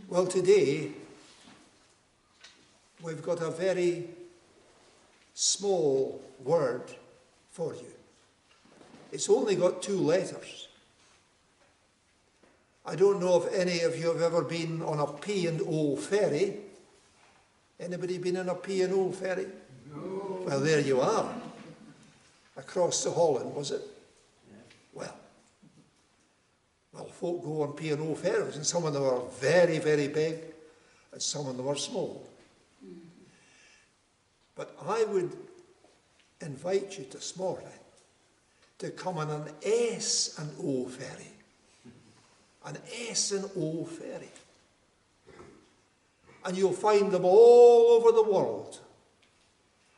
Well, today we've got a very small word for you. It's only got 2 letters. I don't know if any of you have ever been on a P&O ferry. Anybody been on a P&O ferry? No. Well, there you are. Across to Holland, was it? Yeah. Well, folk go on P&O ferries, and some of them are very, very big, and some of them are small. But I would invite you this morning to come on an S&O ferry. An S&O ferry. And you'll find them all over the world.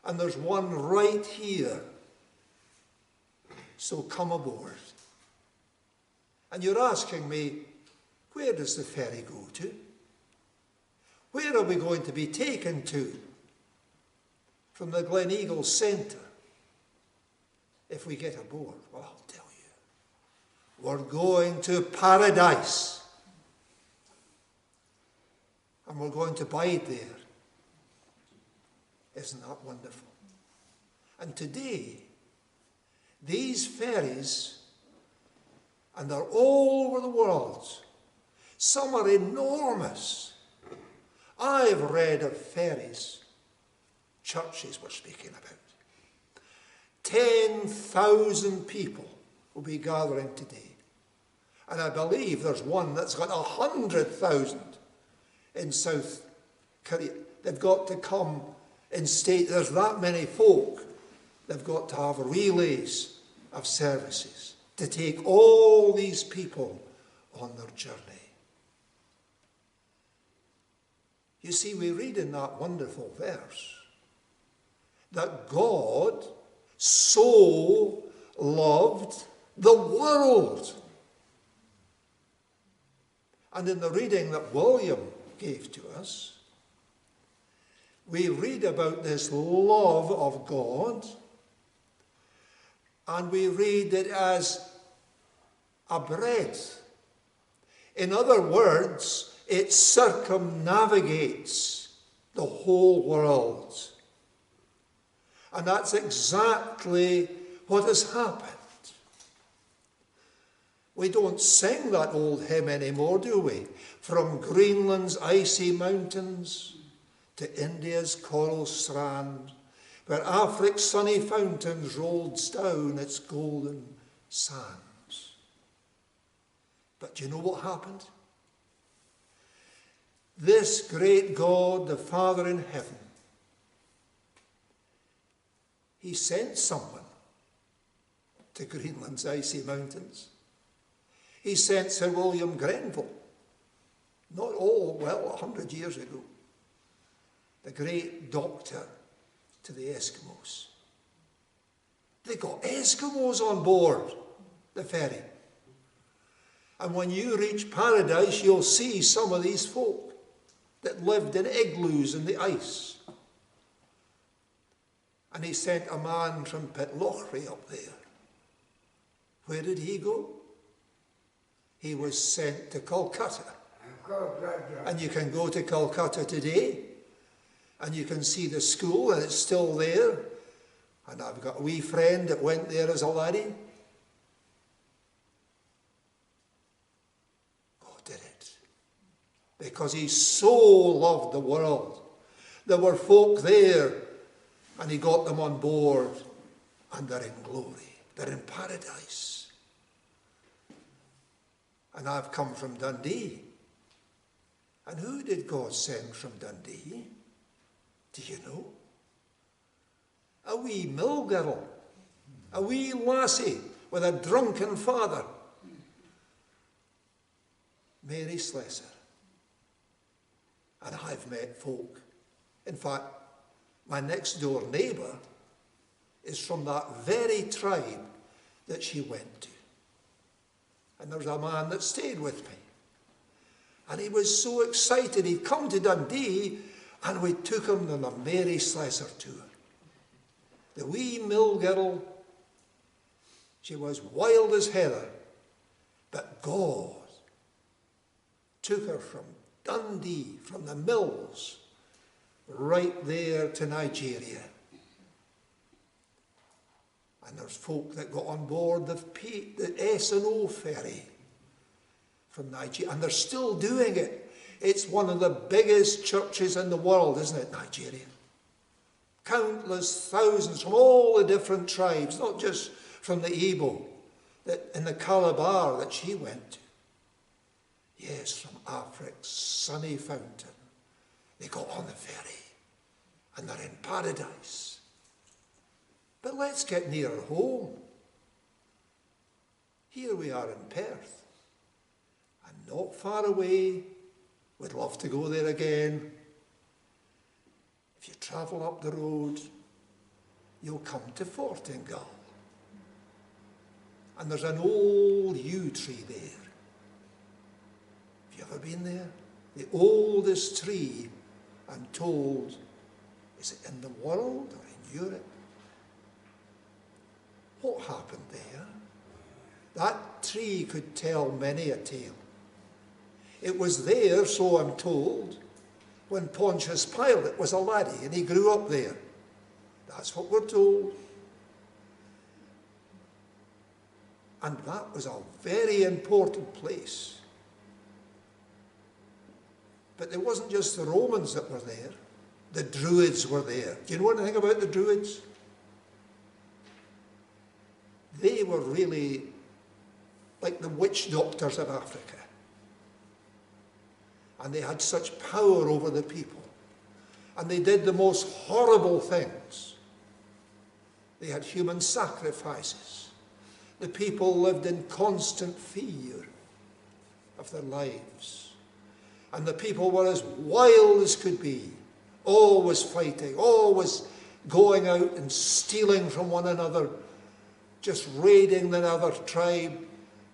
And there's one right here. So come aboard. And you're asking me, where does the ferry go to? Where are we going to be taken to? From the Gleneagle Centre, if we get aboard? Well, I'll tell you. We're going to paradise. And we're going to bide there. Isn't that wonderful? And today, these ferries, and they're all over the world. Some are enormous. I've read of ferries churches were speaking about. 10,000 people will be gathering today. And I believe there's one that's got 100,000 in South Korea. They've got to come in state. There's that many folk. They've got to have relays of services to take all these people on their journey. You see, we read in that wonderful verse that God so loved the world. And in the reading that William gave to us, we read about this love of God, and we read it as a breadth. In other words, it circumnavigates the whole world. And that's exactly what has happened. We don't sing that old hymn anymore, do we? From Greenland's icy mountains to India's coral strand, where Afric's sunny fountains rolls down its golden sands. But do you know what happened? This great God, the Father in heaven, he sent someone to Greenland's icy mountains. He sent Sir William Grenville, not all, 100 years ago, the great doctor to the Eskimos. They got Eskimos on board the ferry. And when you reach paradise, you'll see some of these folk that lived in igloos in the ice. And he sent a man from Pitlochry up there. Where did he go? He was sent to Calcutta. And you can go to Calcutta today, and you can see the school, and it's still there. And I've got a wee friend that went there as a laddie. God did it. Because he so loved the world. There were folk there, and he got them on board, and they're in glory. They're in paradise. And I've come from Dundee. And who did God send from Dundee? Do you know? A wee mill girl. A wee lassie with a drunken father. Mary Slessor. And I've met folk. In fact, my next door neighbour is from that very tribe that she went to. And there was a man that stayed with me. And he was so excited. He'd come to Dundee, and we took him on the Mary Slessor tour. The wee mill girl, she was wild as heather, but God took her from Dundee, from the mills, right there to Nigeria. And there's folk that got on board the S&O Ferry from Nigeria, and they're still doing it. It's one of the biggest churches in the world, isn't it, Nigeria? Countless thousands from all the different tribes, not just from the Igbo, that in the Calabar that she went to. Yes, from Africa's sunny fountain, they got on the ferry, and they're in paradise. But let's get nearer home. Here we are in Perth, and not far away. We'd love to go there again. If you travel up the road, you'll come to Fortingal. And there's an old yew tree there. Have you ever been there? The oldest tree, I'm told, is it in the world or in Europe? What happened there? That tree could tell many a tale. It was there, so I'm told, when Pontius Pilate was a laddie and he grew up there. That's what we're told. And that was a very important place. But it wasn't just the Romans that were there. The Druids were there. Do you know anything about the Druids? They were really like the witch doctors of Africa. And they had such power over the people. And they did the most horrible things. They had human sacrifices. The people lived in constant fear of their lives. And the people were as wild as could be, always fighting, always going out and stealing from one another, just raiding the other tribe.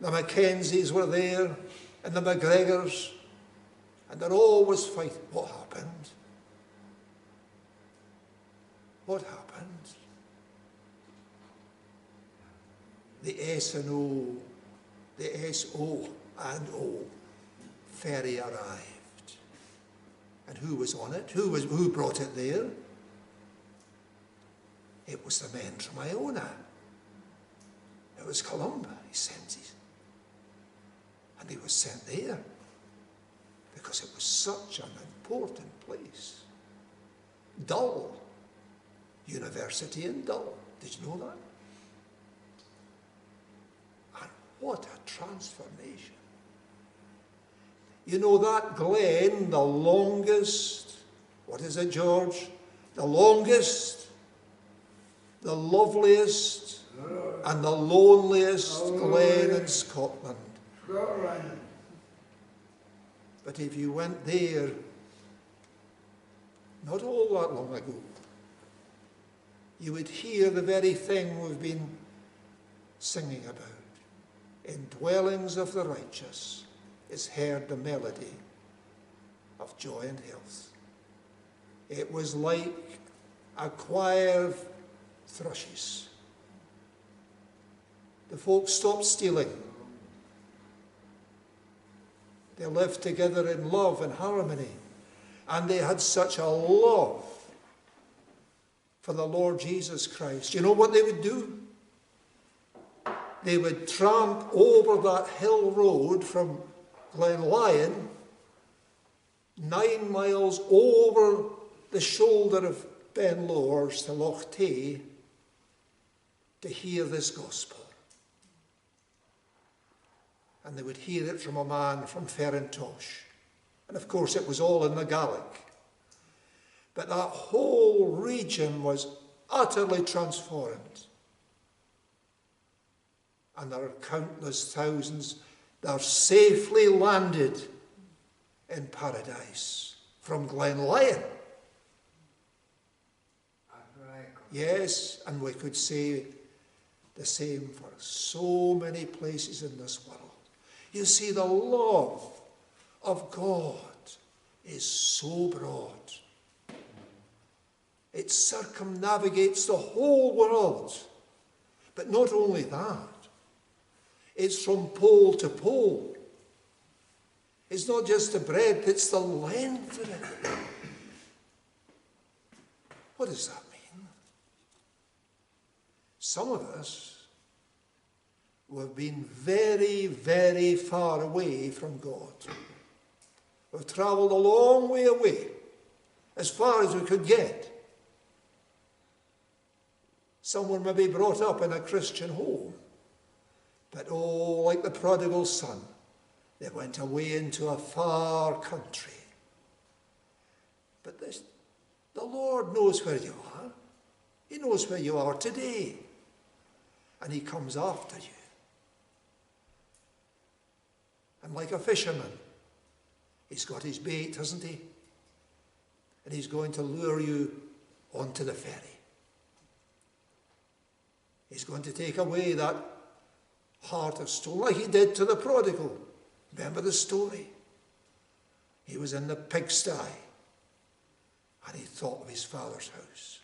The Mackenzies were there, and the McGregors, and they're always fighting. What happened? What happened? The S&O Ferry arrived. And who was on it? Who brought it there? It was the men from Iona. It was Columba. He sent his. And he was sent there because it was such an important place. Dull. University in Dull. Did you know that? And what a transformation. You know that glen, the longest, what is it, George? The longest, the loveliest, and the loneliest glen in Scotland. But if you went there, not all that long ago, you would hear the very thing we've been singing about. In dwellings of the righteous is heard the melody of joy and health. It was like a choir of thrushes. The folks stopped stealing. They lived together in love and harmony. And they had such a love for the Lord Jesus Christ. You know what they would do? They would tramp over that hill road from Glenlyon, 9 miles over the shoulder of Ben Lors to Loch Tay, to hear this gospel. And they would hear it from a man from Ferrantosh. And of course it was all in the Gaelic. But that whole region was utterly transformed. And there are countless thousands that are safely landed in paradise from Glenlyon. Yes, and we could say the same for so many places in this world. You see, the love of God is so broad. It circumnavigates the whole world. But not only that, it's from pole to pole. It's not just the breadth, it's the length of it. What does that mean? Some of us have been very, very far away from God. We've travelled a long way away, as far as we could get. Some were maybe brought up in a Christian home, but like the prodigal son, they went away into a far country. But the Lord knows where you are. He knows where you are today. And he comes after you. And like a fisherman, he's got his bait, hasn't he? And he's going to lure you onto the ferry. He's going to take away that heart of stone, like he did to the prodigal. Remember the story? He was in the pigsty, and he thought of his father's house.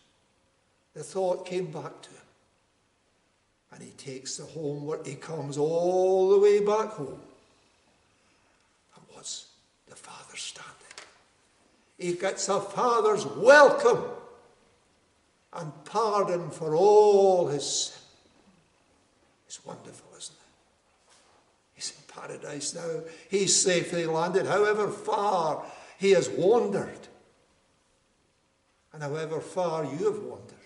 The thought came back to him, and he takes the homework. He comes all the way back home. And what's the father standing? He gets a father's welcome and pardon for all his sin. It's wonderful, isn't it? He's in paradise now. He's safely landed, however far he has wandered. And however far you have wandered.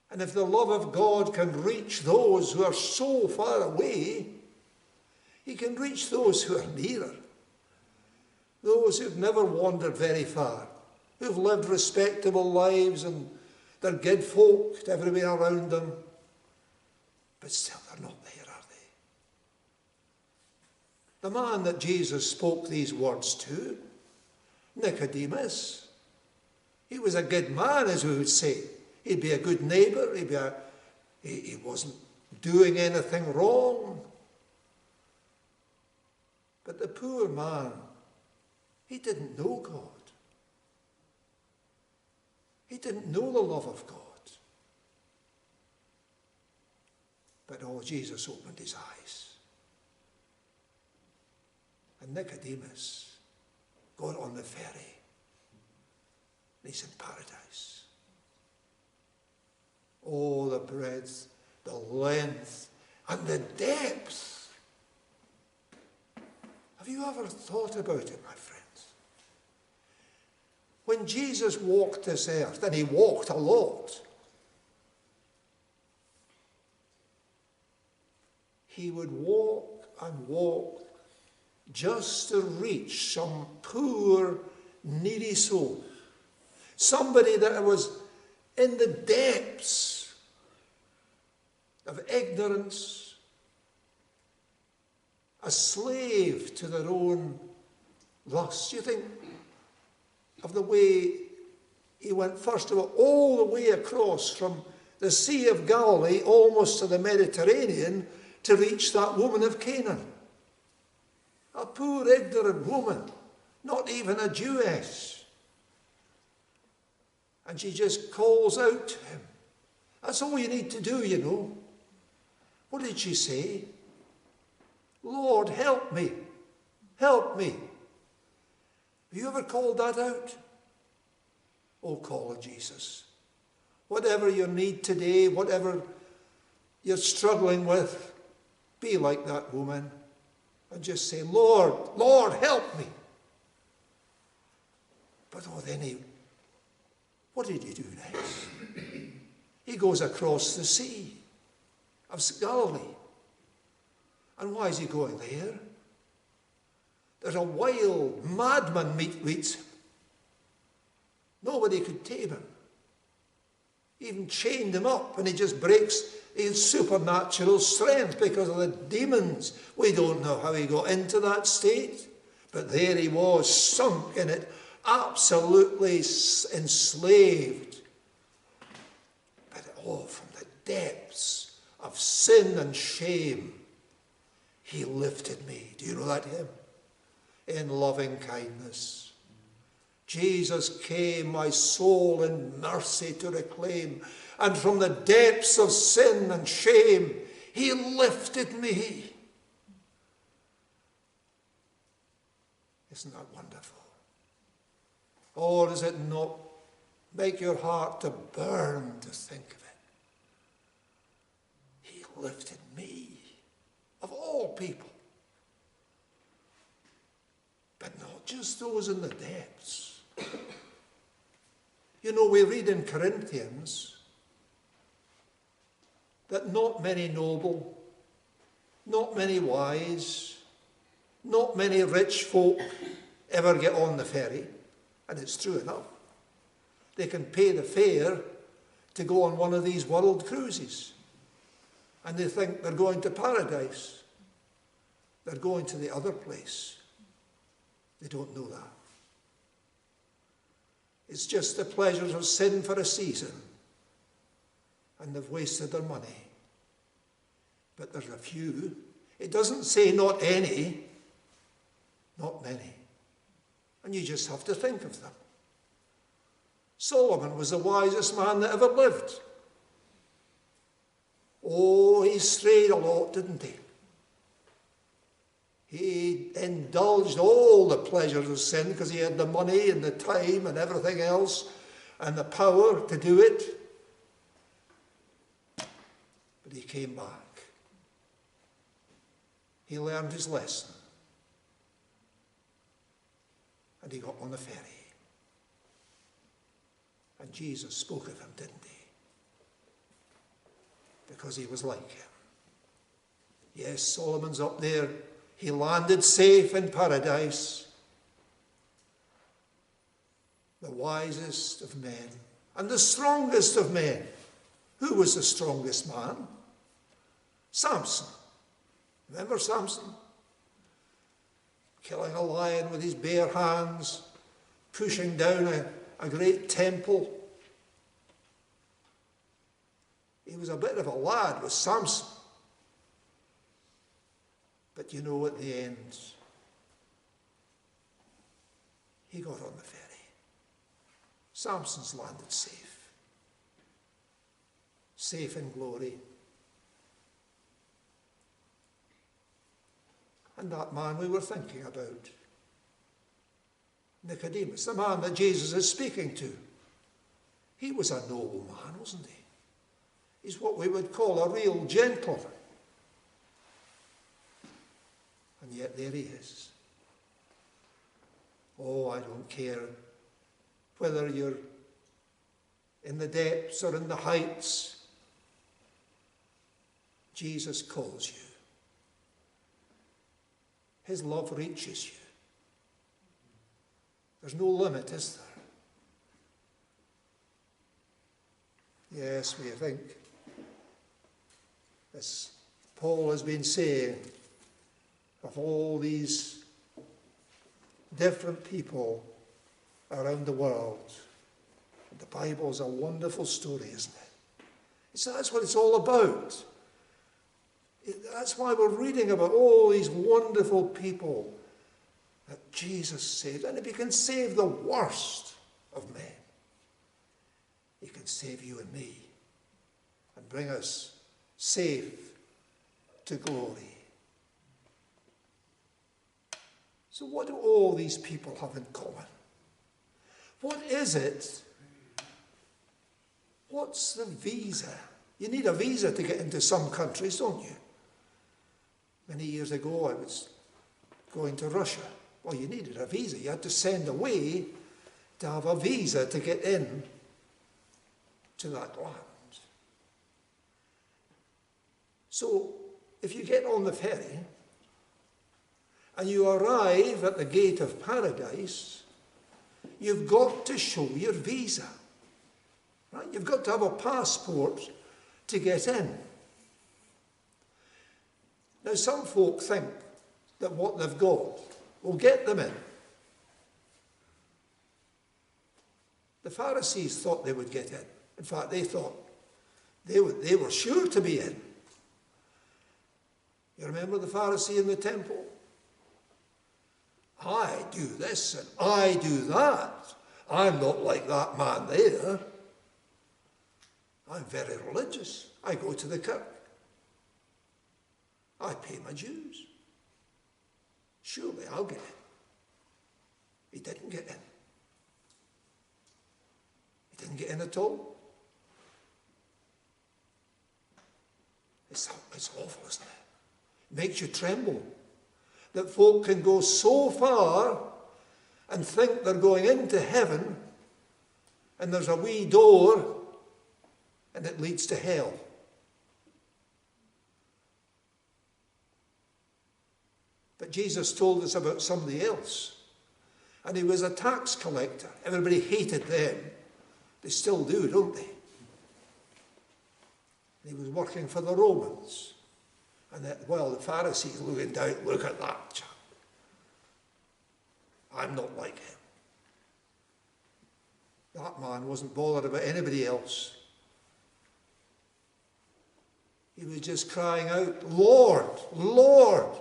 And if the love of God can reach those who are so far away, he can reach those who are nearer. Those who've never wandered very far, who've lived respectable lives and they're good folk everywhere around them. But still they're not there, are they? The man that Jesus spoke these words to, Nicodemus, he was a good man, as we would say. He'd be a good neighbour. He wasn't doing anything wrong. But the poor man, he didn't know God. He didn't know the love of God. But Jesus opened his eyes. And Nicodemus got on the ferry. And he's in paradise. Oh, the breadth, the length, and the depth. Have you ever thought about it, my friends? When Jesus walked this earth, and he walked a lot, he would walk and walk just to reach some poor, needy soul. Somebody that was in the depths of ignorance, a slave to their own lusts. You think of the way he went, first of all the way across from the Sea of Galilee almost to the Mediterranean to reach that woman of Canaan. A poor ignorant woman, not even a Jewess. And she just calls out to him. That's all you need to do, you know. What did she say? Lord, help me. Help me. Have you ever called that out? Oh, call on Jesus. Whatever your need today, whatever you're struggling with, be like that woman and just say, Lord, Lord, help me. But then what did he do next? He goes across the Sea of Galilee. And why is he going there? There's a wild madman meets him. Nobody could tame him. Even chained him up, and he just breaks his supernatural strength because of the demons. We don't know how he got into that state, but there he was, sunk in it, absolutely enslaved. But from the depths of sin and shame, he lifted me. Do you know that hymn? In loving kindness. Jesus came, my soul in mercy to reclaim, and from the depths of sin and shame, he lifted me. Isn't that wonderful? Or does it not make your heart to burn to think of it? He lifted me, of all people. But not just those in the depths. You know, we read in Corinthians that not many noble, not many wise, not many rich folk ever get on the ferry. And it's true enough. They can pay the fare to go on one of these world cruises. And they think they're going to paradise. They're going to the other place. They don't know that. It's just the pleasures of sin for a season. And they've wasted their money. But there's a few. It doesn't say not any, not many. And you just have to think of them. Solomon was the wisest man that ever lived. Oh, he strayed a lot, didn't he? He indulged all the pleasures of sin because he had the money and the time and everything else and the power to do it. But he came back. He learned his lesson. And he got on the ferry. And Jesus spoke of him, didn't he? Because he was like him. Yes, Solomon's up there. He landed safe in paradise. The wisest of men and the strongest of men. Who was the strongest man? Samson. Remember Samson? Killing a lion with his bare hands, pushing down a great temple. He was a bit of a lad, was Samson. But you know, at the end, he got on the ferry. Samson's landed safe. Safe in glory. And that man we were thinking about, Nicodemus, the man that Jesus is speaking to, he was a noble man, wasn't he? He's what we would call a real gentleman. And yet there he is. Oh, I don't care whether you're in the depths or in the heights. Jesus calls you. His love reaches you. There's no limit, is there? Yes, we think, as Paul has been saying, of all these different people around the world. The Bible is a wonderful story, isn't it? That's what it's all about. That's why we're reading about all these wonderful people that Jesus saved. And if he can save the worst of men, he can save you and me and bring us safe to glory. So what do all these people have in common? What is it? What's the visa? You need a visa to get into some countries, don't you? Many years ago, I was going to Russia. Well, you needed a visa. You had to send away to have a visa to get in to that land. So, if you get on the ferry and you arrive at the gate of paradise, you've got to show your visa. Right? You've got to have a passport to get in. Now, some folk think that what they've got will get them in. The Pharisees thought they would get in. In fact, they thought they were sure to be in. You remember the Pharisee in the temple? I do this and I do that. I'm not like that man there. I'm very religious. I go to the kirk. I pay my dues. Surely I'll get it. He didn't get in. He didn't get in at all. It's awful, isn't it? It makes you tremble that folk can go so far and think they're going into heaven, and there's a wee door and it leads to hell. But Jesus told us about somebody else. And he was a tax collector. Everybody hated them. They still do, don't they? He was working for the Romans. And the Pharisees looking down, look at that chap. I'm not like him. That man wasn't bothered about anybody else. He was just crying out, Lord, Lord,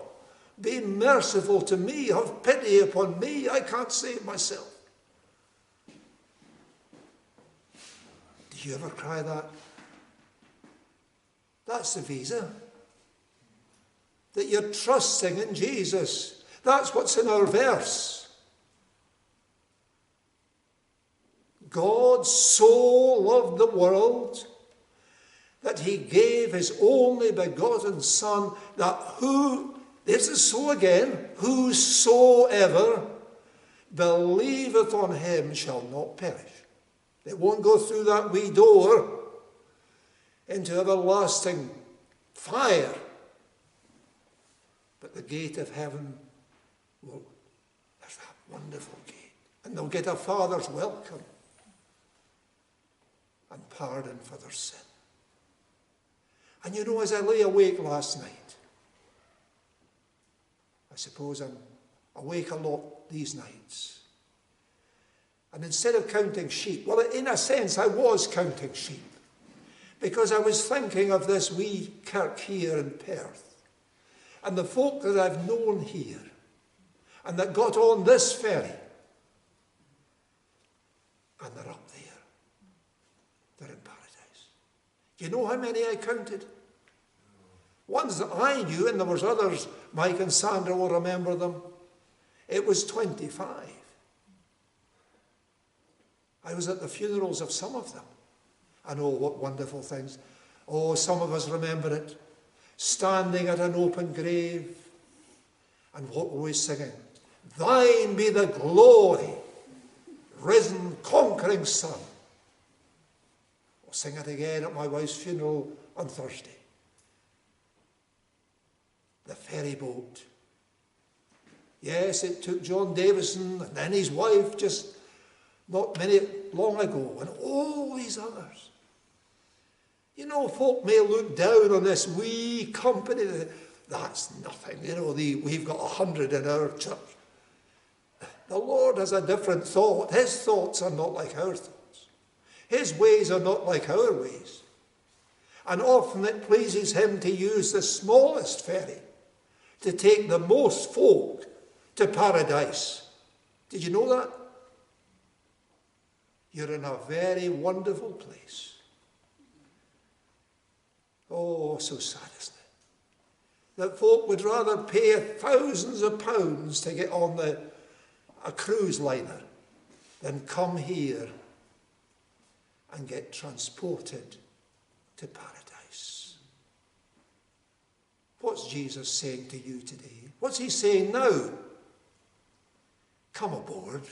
be merciful to me, have pity upon me, I can't save myself. Do you ever cry that? That's the visa. That you're trusting in Jesus. That's what's in our verse. God so loved the world that he gave his only begotten Son, that this is so again, whosoever believeth on him shall not perish. They won't go through that wee door into everlasting fire. But the gate of heaven, there's that wonderful gate. And they'll get a Father's welcome and pardon for their sin. And you know, as I lay awake last night, I suppose I'm awake a lot these nights. And instead of counting sheep, well, in a sense, I was counting sheep. Because I was thinking of this wee kirk here in Perth. And the folk that I've known here. And that got on this ferry. And they're up there. They're in paradise. You know how many I counted? Ones that I knew, and there was others, Mike and Sandra will remember them. It was 25. I was at the funerals of some of them. And oh, what wonderful things. Oh, some of us remember it. Standing at an open grave. And what were we singing? Thine be the glory, risen, conquering Son. We'll sing it again at my wife's funeral on Thursday. The ferry boat. Yes, it took John Davison and then his wife just not long ago, and all these others. You know, folk may look down on this wee company. That's nothing. You know, we've got 100 in our church. The Lord has a different thought. His thoughts are not like our thoughts. His ways are not like our ways. And often it pleases him to use the smallest ferry to take the most folk to paradise. Did you know that? You're in a very wonderful place. Oh, so sad, isn't it? That folk would rather pay thousands of pounds to get on a cruise liner than come here and get transported to paradise. What's Jesus saying to you today? What's he saying now? Come aboard.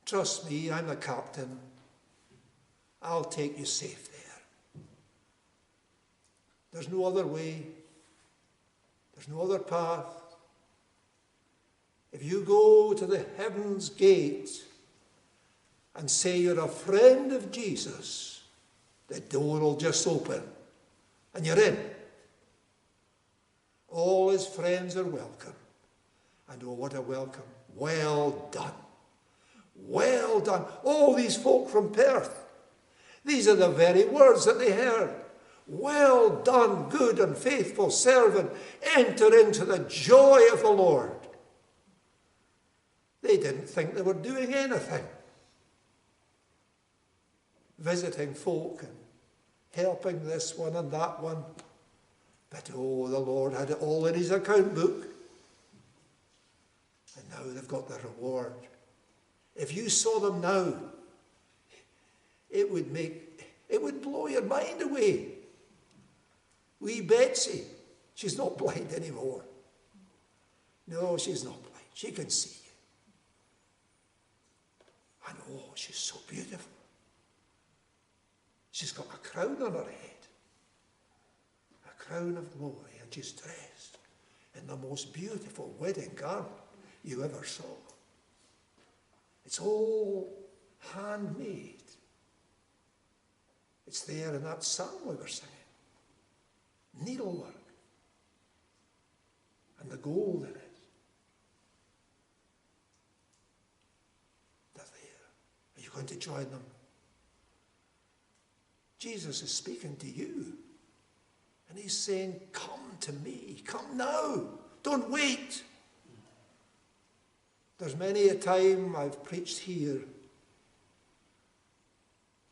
Trust me, I'm the captain. I'll take you safe there. There's no other way. There's no other path. If you go to the heaven's gate and say you're a friend of Jesus, the door will just open and you're in. All his friends are welcome. And oh, what a welcome. Well done. Well done. All these folk from Perth. These are the very words that they heard. Well done, good and faithful servant. Enter into the joy of the Lord. They didn't think they were doing anything. Visiting folk and helping this one and that one. But oh, the Lord had it all in his account book. And now they've got their reward. If you saw them now, it would blow your mind away. Wee Betsy, she's not blind anymore. No, she's not blind. She can see you. And oh, she's so beautiful. She's got a crown on her head. A crown of glory. And she's dressed in the most beautiful wedding garment you ever saw. It's all handmade. It's there in that psalm we were singing. Needlework. And the gold in it. They're there. Are you going to join them? Jesus is speaking to you. And he's saying, come to me. Come now. Don't wait. There's many a time I've preached here,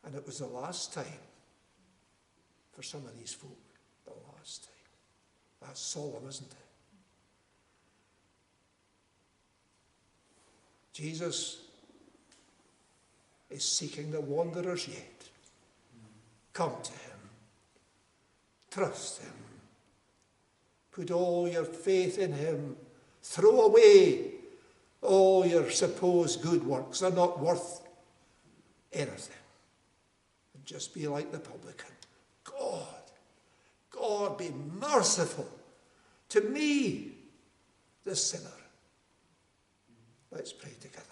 and it was the last time for some of these folk. The last time. That's solemn, isn't it? Jesus is seeking the wanderers yet. Come to him. Trust him. Put all your faith in him. Throw away all your supposed good works. They're not worth anything. And just be like the publican. God, be merciful to me, the sinner. Let's pray together.